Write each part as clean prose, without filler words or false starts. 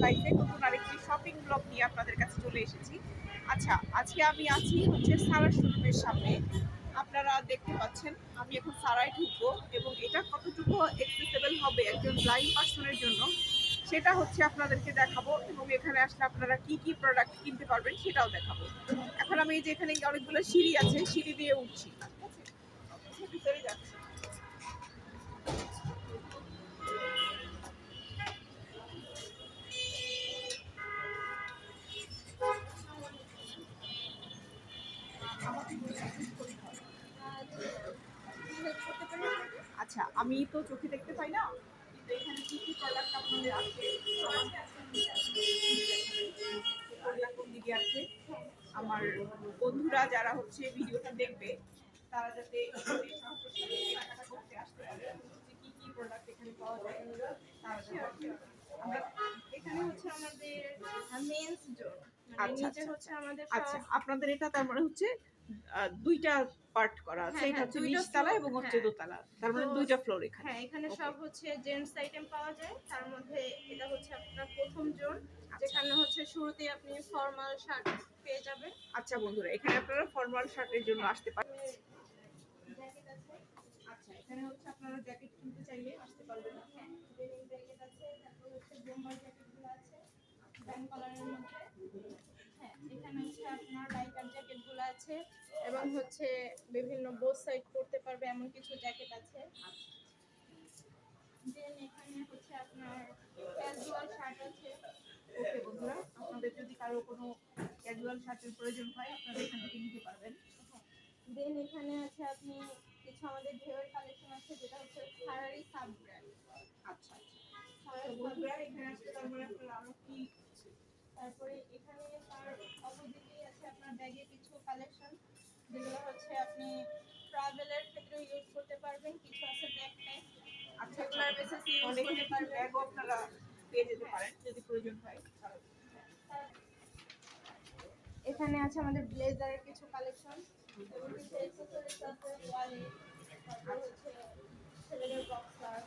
লাইফে নতুন আরেকটি শপিং ব্লগ নিয়ে আপনাদের কাছে চলে এসেছি। আচ্ছা, আজকে আমি আছি হচ্ছে সারা শোরুমের সামনে। আপনারা দেখতে পাচ্ছেন আমি এখন সারায় ঢুকবো এবং এটা কতটুকু অ্যাক্সেসেবল হবে একজন ব্লাইন্ড পার্সনের জন্য সেটা হচ্ছে আপনাদেরকে দেখাবো এবং এখানে আসলে আপনারা কি কি প্রোডাক্ট কিনতে পারবেন সেটাও দেখাবো। এখন আমি এই যে এখানে অনেকগুলো সিঁড়ি আছে, সিঁড়ি দিয়ে উঠছি, ভিতরে যাচ্ছি। আচ্ছা, আমি তো চোখে দেখতে পাই না, কিন্তু এখানে কি কি প্রোডাক্ট আপনাদের আছে কোন দিকে আছে, আমার বন্ধুরা যারা হচ্ছে ভিডিওটা দেখবে তারা যাতে কেনাকাটা করতে আসতে পারে, যে কি কি প্রোডাক্ট এখানে পাওয়া যায় তারা যাতে আমরা এখানে হচ্ছে আমাদের মেন্স জোন, আচ্ছা নিচে হচ্ছে আমাদের আচ্ছা, আপনাদের এটা তার মানে হচ্ছে দুইটা পার্ট করা আছে, এটা হচ্ছে নিচতলা এবং হচ্ছে দোতলা, তার মানে দুইটা ফ্লোর এখানে। হ্যাঁ, এখানে সব হচ্ছে জেন্টস আইটেম পাওয়া যায়। তার মধ্যে এটা হচ্ছে আপনার প্রথম জোন, যেখানে হচ্ছে শুরুতেই আপনি ফর্মাল শার্ট পেয়ে যাবেন। আচ্ছা বন্ধুরা, এখানে আপনারা ফর্মাল শার্টের জন্য আসতে পারেন। জ্যাকেট আছে। আচ্ছা, এখানে হচ্ছে আপনারা জ্যাকেট কিনতে চাইলে আসতে পারবেন। হ্যাঁ, ডেনিম জ্যাকেট আছে, তারপর হচ্ছে বোম্বার জ্যাকেটগুলো আছে ব্যান্ড কলারের মধ্যে। হ্যাঁ, এখানে হচ্ছে আপনার লাইকার জ্যাকেটগুলো আছে এবং হচ্ছে বিভিন্ন বোথ সাইড পরতে পারবে এমন কিছু জ্যাকেট আছে। দেন এখানে হচ্ছে আপনার ক্যাজুয়াল শার্ট আছে। ওকে বন্ধুরা, আপনাদের যদি কারো কোনো ক্যাজুয়াল শার্টের প্রয়োজন হয় আপনারা এখান থেকে নিতে পারবেন। দেন এখানে আছে আপনি কিছু আমাদের ঢেউয়ের কালেকশন আছে, যেটা হচ্ছে ফারারি সাব ব্র্যান্ড। আচ্ছা, বন্ধুরা এখানে আসলে তার মানে আপনারা আরো কি, তারপরে এখানে তার অপোজিটেই আছে আপনার ব্যাগের কিছু কালেকশন, যেগুলো হচ্ছে আপনি ট্রাভেলের ক্ষেত্রে ইউজ করতে পারবেন। কিছু আছে ব্যাকপ্যাক, আচ্ছা রেগুলার বেসিসে ইউজ করতে পারবেন। ব্যাগও আপনারা পেয়ে যেতে পারেন যদি প্রয়োজন হয়। এখানে আছে আমাদের ব্লেজারের কিছু কালেকশন এবং কিছু অ্যাকসেসরিজ আছে, ওয়ালেট, তারপর হচ্ছে ছেলেদের বক্সার,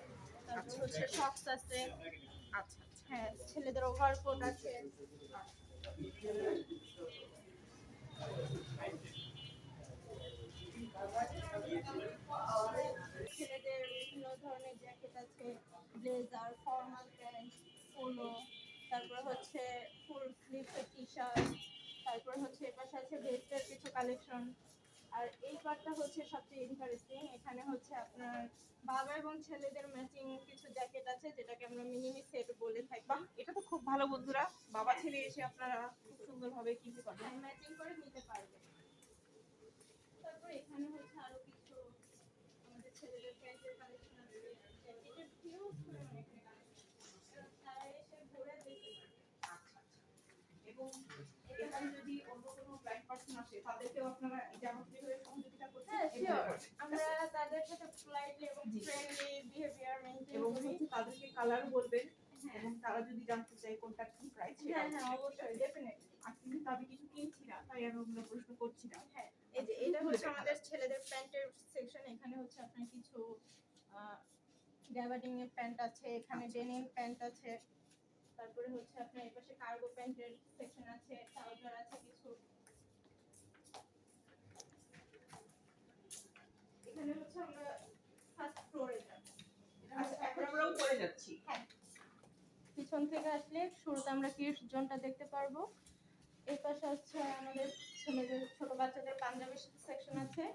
তারপর হচ্ছে শক্স আছে। আচ্ছা, হ্যাঁ, ছেলেদের ওভারকোট আছে। ছেলেদের বিভিন্ন ধরনের জ্যাকেট আছে, ব্লেজার, ফর্মাল প্যান্ট, পোলো, তারপর হচ্ছে ফুল স্লিভসের টি শার্ট, তারপর হচ্ছে এপাশে আছে ভেস্টের কিছু কালেকশন। আর এই পার্টটা হচ্ছে সবচেয়ে ইন্টারেস্টিং। এখানে হচ্ছে আপনার বাবা এবং ছেলেদের ম্যাচিং কিছু জ্যাকেট আছে, যেটাকে আমরা মিনিমি সেট বলে থাকি। বাহ, এটা তো খুব ভালো বন্ধুরা, বাবা ছেলে এসে আপনারা খুব সুন্দরভাবে কিনতে পারবেন। ম্যাচিং করে নিতে পারবেন। তারপর এখানে হচ্ছে আরো কিছু আমাদের ছেলেদের প্যান্টের কালেকশন আছে, জ্যাকেটের হিউজ পরিমাণে এখানে কালেকশন, তারা এসে ঘুরে দেখতে পারবে। আচ্ছা, এবং এখানে যদি অন্য কোনো ব্লাইন্ড পার্সন আসে তাদেরকেও আপনারা যেভাবে সহযোগিতা করতে হ্যাঁ, শিওর, আমরা তাদের সাথে পোলাইটলি এবং ফ্রেন্ডলি বিহেভিয়ার মেইনটেইন এবং করি। হচ্ছে তাদেরকে কালার বলবেন এবং তারা যদি জানতে চায় কোনটা কি প্রাইস, হ্যাঁ হ্যাঁ, অবশ্যই, ডেফিনেটলি। আর কিন্তু আমি কিছু কিনছি না তাই আমি ওগুলো প্রশ্ন করছি না। হ্যাঁ, এই যে এটা হচ্ছে আমাদের ছেলেদের প্যান্টের সেকশন। এখানে হচ্ছে আপনার কিছু গ্যাবার্ডিং এর প্যান্ট আছে, এখানে ডেনিম প্যান্ট আছে, তারপরে হচ্ছে আপনার এই পাশে কার্গো প্যান্টের সেকশন আছে, ট্রাউজার আছে কিছু। এখানে হচ্ছে আমরা ফার্স্ট ফ্লোরে যাব। আচ্ছা, এখন আমরা উপরে যাচ্ছি। হ্যাঁ, পিছন থেকে আসলে শুরুতে আমরা কিডস জোনটা দেখতে পারবো। এই পাশে হচ্ছে আমাদের ছেলেদের ছোট বাচ্চাদের পাঞ্জাবি সেকশন আছে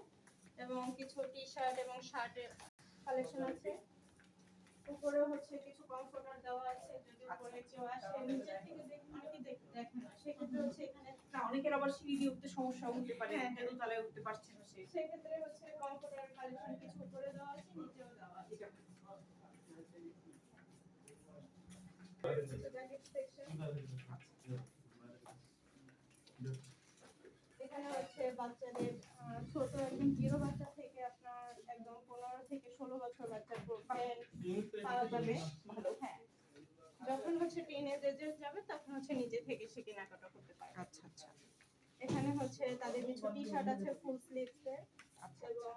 এবং কিছু টি শার্ট এবং শার্টের কালেকশন আছে। উপরে হচ্ছে কিছু কমফোর্টার দেওয়া আছে, যদি উপরে কেউ আসে নিচে থেকে অনেকে দেখে না, সেক্ষেত্রে হচ্ছে এখানে না, অনেকের আবার সিঁড়ি দিয়ে উঠতে সমস্যা হতে পারে, দোতলায় উঠতে পারছে না, সেক্ষেত্রে হচ্ছে কমফোর্টার কালেকশন কিছু উপরে দেওয়া আছে, নিচেও দেওয়া আছে। জ্যাকেট সেকশন এখানে হচ্ছে বাচ্চাদের ছোট একদম 0 বাচ্চা থেকে আপনার একদম 15 থেকে 16 বছর বাচ্চার প্যান্ট পাওয়া যাবে। ভালো, হ্যাঁ, যখন হচ্ছে টিনেজ এজে যাবে তখন হচ্ছে নিজে থেকে সে কেনাকাটা করতে পারে। আচ্ছা আচ্ছা, এখানে হচ্ছে তাদের কিছু টি শার্ট আছে ফুল স্লিভসের, এবং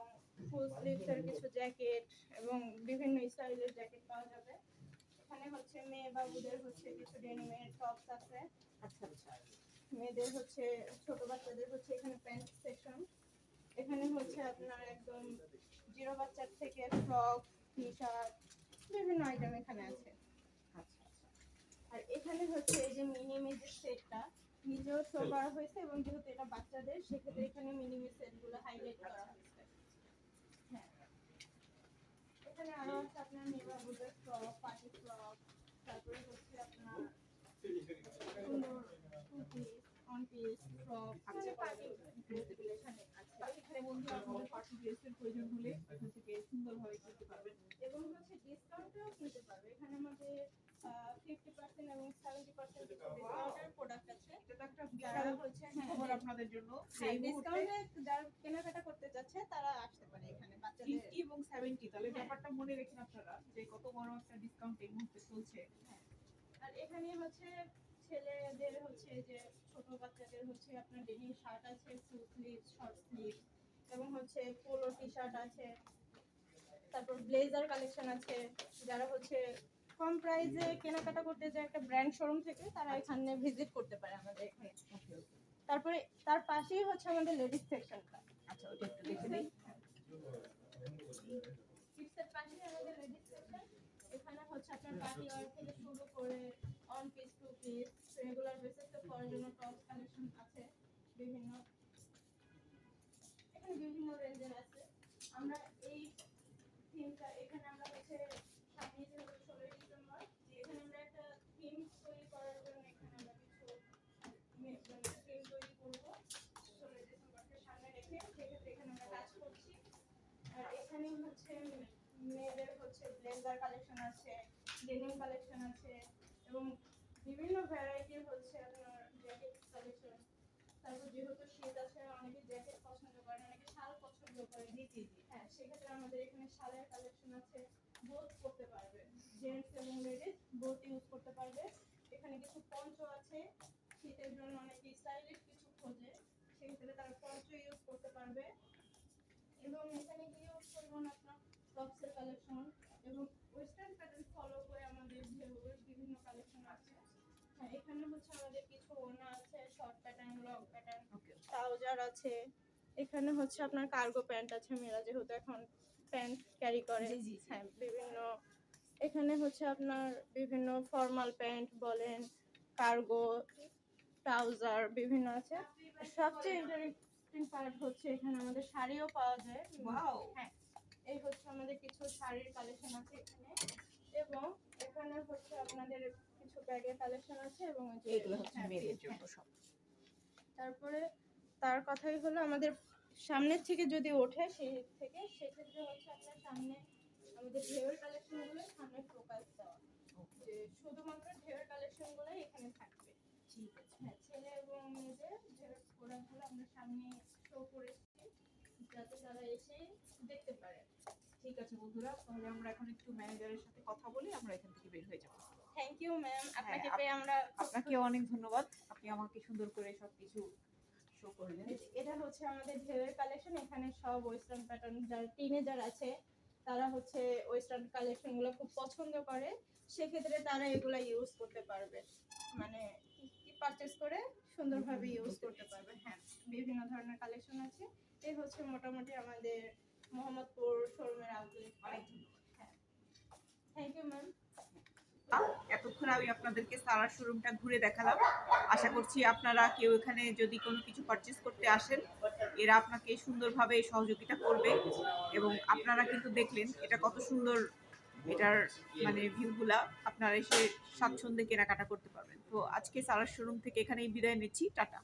ফুল স্লিভসের কিছু জ্যাকেট এবং বিভিন্ন স্টাইলের জ্যাকেট পাওয়া যাবে। এখানে হচ্ছে মেয়ে বাবুদের হচ্ছে কিছু ডেনিমের টপস আছে, আচ্ছা আচ্ছা। মেয়েদের হচ্ছে ছোট বাচ্চাদের হচ্ছে এখানে প্যান্ট সেকশন, এখানে হচ্ছে আপনার একদম জিরো বাচ্চার থেকে ফ্রক, টি শার্ট, বিভিন্ন আইটেম এখানে আছে। আচ্ছা আচ্ছা। আর এখানে হচ্ছে এই যে মিনিমি যে সেটটা নিজেও শো করা হয়েছে, এবং যেহেতু এটা বাচ্চাদের সেক্ষেত্রে এখানে মিনিমি সেটগুলো হাইলাইট করা হয়েছে। হ্যাঁ, এখানে আরো আছে আপনার মেয়ে বাবুদের ফ্রক, পার্টি ফ্রক, তারপরে হচ্ছে আপনার সুন্দর two piece, one piece, frock, আচ্ছা। পার্টি ড্রেসগুলো এখানে আছে। এখানে বন্ধুরা আপনাদের পার্টি ড্রেসের প্রয়োজন হলে এখান থেকে সুন্দরভাবে কিনতে পারবেন। এবং হচ্ছে ডিসকাউন্টেও কিনতে পারবে। এখানে আমাদের 50% এবং 70% ডিসকাউন্টের প্রোডাক্ট আছে। এটা তো একটা যারা বিশাল হচ্ছে খবর আপনাদের জন্য। হ্যাঁ, এই মুহূর্তে ডিসকাউন্টে যারা কেনাকাটা করতে যাচ্ছে তারা আসতে পারে এখানে বাচ্চাদের। 50 এবং 70, তাহলে হ্যাঁ। ব্যাপারটা মনে রাখেন আপনারা যে কত বড় একটা ডিসকাউন্ট এই মুহূর্তে চলছে। আর এখানে হচ্ছে ছেলেদের হচ্ছে যে ছোট বাচ্চাদের হচ্ছে আপনার ডেনিম শার্ট আছে, ফুল স্লিভ, শর্ট স্লিভ, এবং হচ্ছে পোলো টি শার্ট আছে, তারপর ব্লেজার কালেকশন আছে। যারা হচ্ছে কম প্রাইসে কেনাকাটা করতে যায় একটা ব্র্যান্ড শোরুম থেকে, তারা এখানে ভিজিট করতে পারে আমাদের এখানে। ওকে ওকে। তারপরে তার পাশেই হচ্ছে আমাদের লেডিস সেকশনটা। আচ্ছা, ওটা একটু দেখে দিই। কিডসের পাশেই আমাদের লেডিস সেকশন। এখানে হচ্ছে আপনার পার্টি ওয়্যার থেকে শুরু করে one piece, two piece, regular বেসিসে পরার জন্য টপ কালেকশন আছে বিভিন্ন। এখানে বিভিন্ন রেঞ্জের আছে। আমরা এই থিমটা এখানে আমরা হচ্ছে সামনে যে হলো 16 ডিসেম্বর, এখানে আমরা একটা থিম তৈরি করার জন্য এখানে আমরা কিছু থিম তৈরি করবো 16 ডিসেম্বরকে সামনে রেখে, সেক্ষেত্রে এখানে আমরা কাজ করছি। আর এখানে হচ্ছে মেয়েদের হচ্ছে ব্লেজার কালেকশন আছে, ডেনিম কালেকশন আছে, এবং বিভিন্ন ভ্যারাইটির হচ্ছে আপনার জ্যাকেট কালেকশন। তারপর যেহেতু শীত আছে, অনেকে জ্যাকেট পছন্দ করেন, অনেকে শাল পছন্দ করেন। জি জি জি। হ্যাঁ, সেক্ষেত্রে আমাদের এখানে শালের কালেকশন আছে, বোথ করতে পারবে, জেন্টস এবং লেডিস বোথ ইউজ করতে পারবে। এখানে কিছু পঞ্চ আছে, শীতের জন্য অনেকে স্টাইলিশ কিছু খোঁজে, সেক্ষেত্রে তারা পঞ্চ ইউজ করতে পারবে। এবং এখানে কি ইউজ করবেন আপনার টপসের কালেকশন, এবং ওয়েস্টার্ন প্যাটার্ন ফলো করে আমাদের ঢেউয়ের বিভিন্ন কালেকশন আছে। হ্যাঁ, এখানে হচ্ছে আমাদের কিছু ওড়না আছে, শর্ট প্যাটার্ন, লং প্যাটার্ন, ওকে। ট্রাউজার আছে। এখানে হচ্ছে আপনার কার্গো প্যান্ট আছে, মেয়েরা যেহেতু এখন প্যান্ট ক্যারি করে। জি, জি, জি। হ্যাঁ, বিভিন্ন এখানে হচ্ছে আপনার বিভিন্ন ফর্মাল প্যান্ট বলেন, কার্গো, ট্রাউজার বিভিন্ন আছে। সবচেয়ে ইন্টারেস্টিং পার্ট হচ্ছে এখানে আমাদের শাড়িও পাওয়া যায়। ওয়াও। হ্যাঁ, এই হচ্ছে আমাদের কিছু শাড়ির কালেকশন আছে এখানে, এবং এখানে হচ্ছে আপনাদের কিছু ব্যাগের কালেকশন আছে, এবং ওই যে এগুলো হচ্ছে হ্যাঁ, মেয়েদের জন্য হ্যাঁ। সব। তারপরে তার কথাই হলো আমাদের সামনের থেকে যদি ওঠে সেই থেকে, সেক্ষেত্রে হচ্ছে আপনার সামনে আমাদের ঢেউয়ের কালেকশনগুলো সামনে ফোকাস দেওয়া, যে শুধুমাত্র ঢেউয়ের কালেকশনগুলোই এখানে থাকবে। ঠিক আছে। হ্যাঁ, ছেলে এবং মেয়েদের ঢেউয়ের প্রোডাক্টগুলো আমরা সামনে শো করেছি, যাতে তারা এসে দেখতে পারে। ঠিক আছে বন্ধুরা, তাহলে আমরা এখন একটু ম্যানেজারের সাথে কথা বলি, আমরা এখান থেকে বের হয়ে যাব। থ্যাংক ইউ ম্যাম, আপনাকে হ্যাঁ, পেয়ে আমরা আপনাকে অনেক ধন্যবাদ, আপনি আমাকে সুন্দর করে সবকিছু শো করলেন। এটা হচ্ছে আমাদের ঢেউয়ের কালেকশন। এখানে সব ওয়েস্টার্ন প্যাটার্ন, যারা টিনেজার আছে তারা হচ্ছে ওয়েস্টার্ন কালেকশন গুলো খুব পছন্দ করে, সেক্ষেত্রে তারা এগুলা ইউজ করতে পারবে, মানে পারচেজ করে সুন্দরভাবে ইউজ করতে পারবে। হ্যাঁ, বিভিন্ন ধরনের কালেকশন আছে। এই হচ্ছে মোটামুটি আমাদের মোহাম্মদপুর শোরুমের আউটলেট। অনেক ধন্যবাদ। হ্যাঁ, থ্যাংক ইউ ম্যাম। এতক্ষণ আমি আপনাদেরকে সারার শোরুমটা ঘুরে দেখালাম। আশা করছি আপনারা কেউ এখানে যদি কোনো কিছু পারচেজ করতে আসেন, এরা আপনাকে সুন্দরভাবে সহযোগিতা করবে। এবং আপনারা কিন্তু দেখলেন এটা কত সুন্দর, এটার মানে ভিউগুলা, আপনারা এসে স্বাচ্ছন্দ্যে কেনাকাটা করতে পারবেন। তো আজকে সারার শোরুম থেকে এখানেই বিদায় নিচ্ছি, টাটা।